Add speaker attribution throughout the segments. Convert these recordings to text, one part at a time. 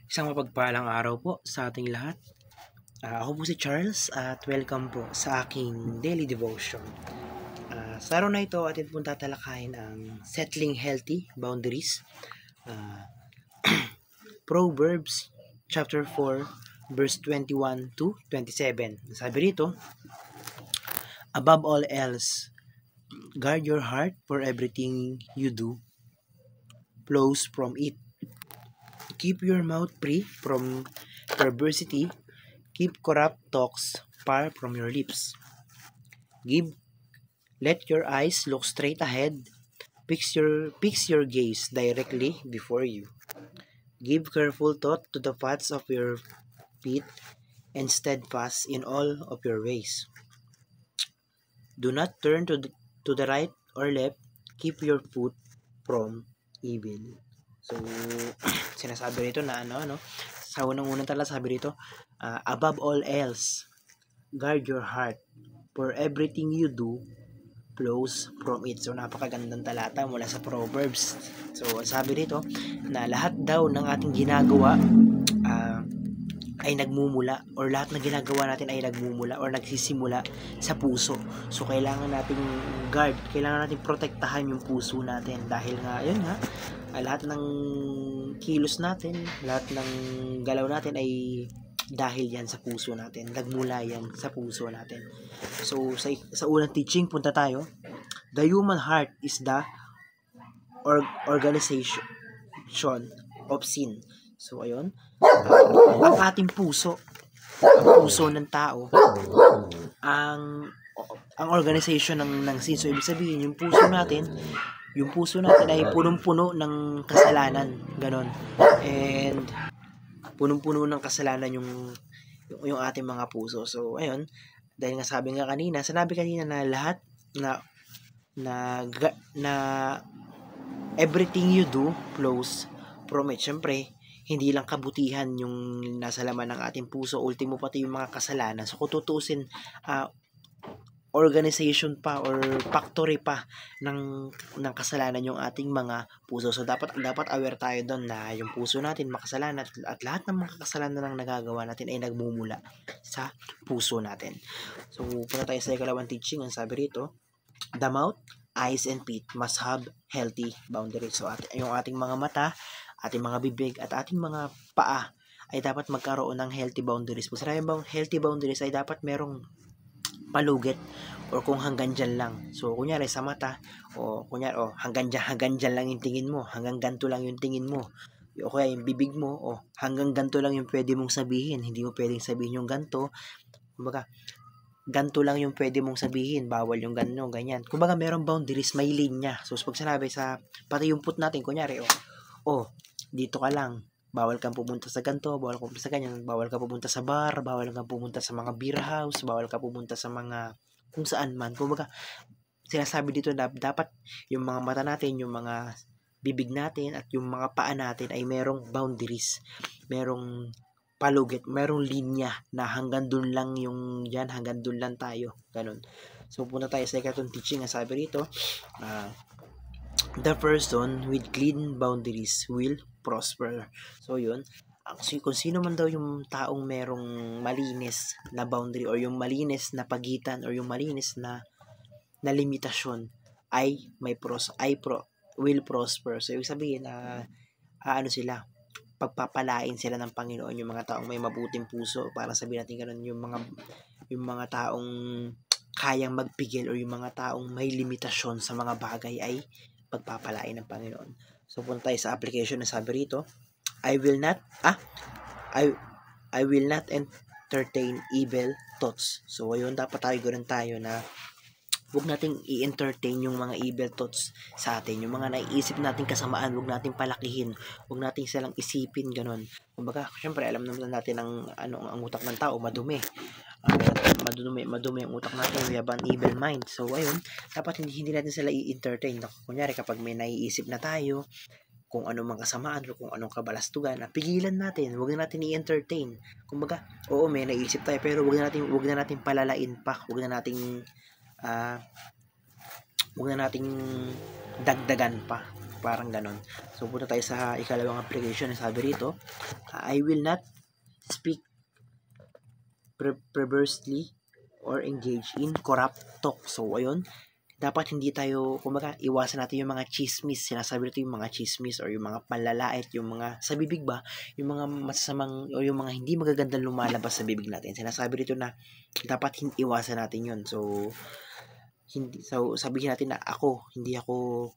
Speaker 1: Isang mapagpalang araw po sa ating lahat. Ako po si Charles at welcome po sa aking daily devotion. Sa araw na ito atin pong tatalakayin ang settling healthy boundaries. Proverbs chapter 4 verse 21 to 27. Sabi rito, above all else, guard your heart, for everything you do flows from it. Keep your mouth free from perversity. Keep corrupt talks far from your lips. Let your eyes look straight ahead. Fix your gaze directly before you. Give careful thought to the paths of your feet and steadfast in all of your ways. Do not turn to the right or left. Keep your foot from evil. So, sinasabi rito na sa unang-unang tala sabi rito, above all else, guard your heart, for everything you do flows from it. So, napakagandang talata mula sa Proverbs. So, sabi rito na lahat daw ng ating ginagawa ay nagmumula, or lahat ng ginagawa natin ay nagmumula or nagsisimula sa puso. So, kailangan nating guard, kailangan nating protektahan yung puso natin dahil nga, yun nga, lahat ng kilos natin, lahat ng galaw natin ay dahil yan sa puso natin. Nagmula yan sa puso natin. So, sa unang teaching, punta tayo. The human heart is the organization of sin. So, ayun. Ang ating puso, ang puso ng tao, ang organization ng sin. So, ibig sabihin, yung puso natin ay punong-puno ng kasalanan. Ganon. And, punong-puno ng kasalanan yung ating mga puso. So, ayun. Dahil nga sinabi kanina na lahat na everything you do flows from it. Siyempre, hindi lang kabutihan yung nasa laman ng ating puso, ultimo pati yung mga kasalanan. So, kung tutusin, organization pa or factory pa ng kasalanan yung ating mga puso. So, dapat aware tayo doon na yung puso natin makasalanan at lahat ng mga kasalanan na nagagawa natin ay nagmumula sa puso natin. So, punta tayo sa ikalawang teaching. Ang sabi rito, the mouth, eyes, and feet must have healthy boundaries. So, yung ating mga mata, ating mga bibig, at ating mga paa ay dapat magkaroon ng healthy boundaries. Kung sinabi bang healthy boundaries ay dapat merong palugit or kung hanggang dyan lang. So, kunyari sa mata, hanggang dyan lang yung tingin mo, hanggang ganito lang yung tingin mo. O kaya yung bibig mo, hanggang ganito lang yung pwede mong sabihin, hindi mo pwedeng sabihin yung ganito. Kumbaga, ganito lang yung pwede mong sabihin, bawal yung ganito, ganyan. Kumbaga, merong boundaries, may linya. So, pag sinabi pati yung put natin, kunyari, dito ka lang, bawal kang pumunta sa ganito, bawal kang pumunta sa ganyan, bawal kang pumunta sa bar, bawal kang pumunta sa mga beer house, bawal kang pumunta sa mga kung saan man. Kumbaga, sinasabi dito na dapat yung mga mata natin, yung mga bibig natin, at yung mga paa natin ay merong boundaries, merong palugit, merong linya na hanggang dun lang yung yan, hanggang dun lang tayo. Ganun. So, punta tayo sa ikatong teaching. Ang sabi rito, the person with clean boundaries will prosper. So, yun. Kung sino man daw yung taong merong malinis na boundary or yung malinis na pagitan or yung malinis na limitasyon ay will prosper. So, ibig sabihin sila, pagpapalain sila ng Panginoon yung mga taong may mabuting puso, para sabihin natin ganun, yung mga taong kayang magpigil or yung mga taong may limitasyon sa mga bagay ay pagpapalain ng Panginoon. So, punta tayo sa application na sabi rito, I will not entertain evil thoughts. So, ayun, dapat ganun tayo na huwag nating i-entertain yung mga evil thoughts sa atin. Yung mga naiisip nating kasamaan, huwag nating palakihin. Huwag nating silang isipin, ganun. Kumbaga, syempre, alam naman natin ang utak ng tao, madumi. Madumi ang utak natin. We have an evil mind. So, ayun, dapat hindi natin sila i-entertain. Kunyari, kapag may naiisip na tayo, kung ano mang kasamaan o kung anong kabalastugan, pigilan natin, huwag na natin i-entertain. Kumbaga, may naisip tayo, pero huwag na natin palalain pa, huwag na nating dagdagan pa. parang ganon. So, punta tayo sa ikalawang application. Sabi rito, I will not speak perversely or engage in corrupt talk. So, ayun, dapat hindi tayo, kumbaga, iwasan natin yung mga chismis. Sinasabi rito yung mga chismis or yung mga panlalait, yung mga sa bibig ba, yung mga masasamang o yung mga hindi magagandang lumalabas sa bibig natin. Sinasabi rito na dapat iwasan natin yun. So, sabihin natin na hindi ako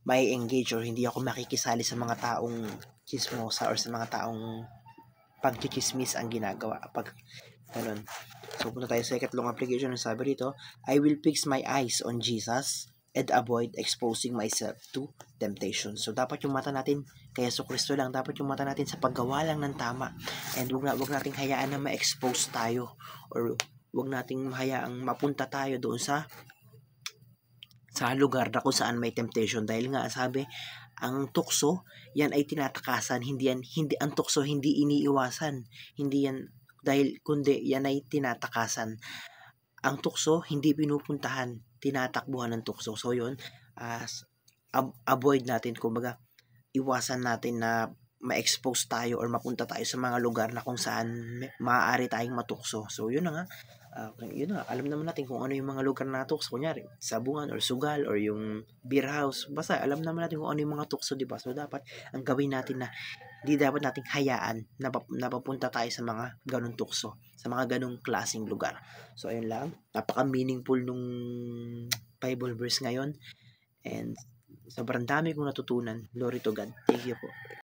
Speaker 1: may engage or hindi ako makikisali sa mga taong chismosa or sa mga taong pagchichismis ang ginagawa pag ganun. So, punta tayo sa ikatlong application. Sabi rito, I will fix my eyes on Jesus and avoid exposing myself to temptation. So, dapat yung mata natin kay Yesu Kristo lang. Dapat yung mata natin sa paggawa lang ng tama. And wag nating hayaan na ma-expose tayo or wag nating hayaang mapunta tayo doon sa lugar na kung saan may temptation. Dahil nga, sabi, ang tukso, yan ay tinatakasan. Hindi ang tukso, hindi iniiwasan. Hindi yan, kundi yan ay tinatakasan. Ang tukso, hindi pinupuntahan, tinatakbuhan ng tukso. So, yun, avoid natin, kumbaga, iwasan natin na ma-expose tayo or mapunta tayo sa mga lugar na kung saan maaari tayong matukso. So, yun na nga. Yun na, alam naman natin kung ano yung mga lugar na tukso, kunyari, sabungan or sugal or yung beer house, basta alam naman natin kung ano yung mga tukso, diba? So, dapat, ang gawin natin na, hindi dapat nating hayaan na papunta tayo sa mga ganong tukso, sa mga ganong klaseng lugar. So, ayun lang, napaka-meaningful nung Bible verse ngayon, and sobrang dami kong natutunan. Glory to God. Thank you po.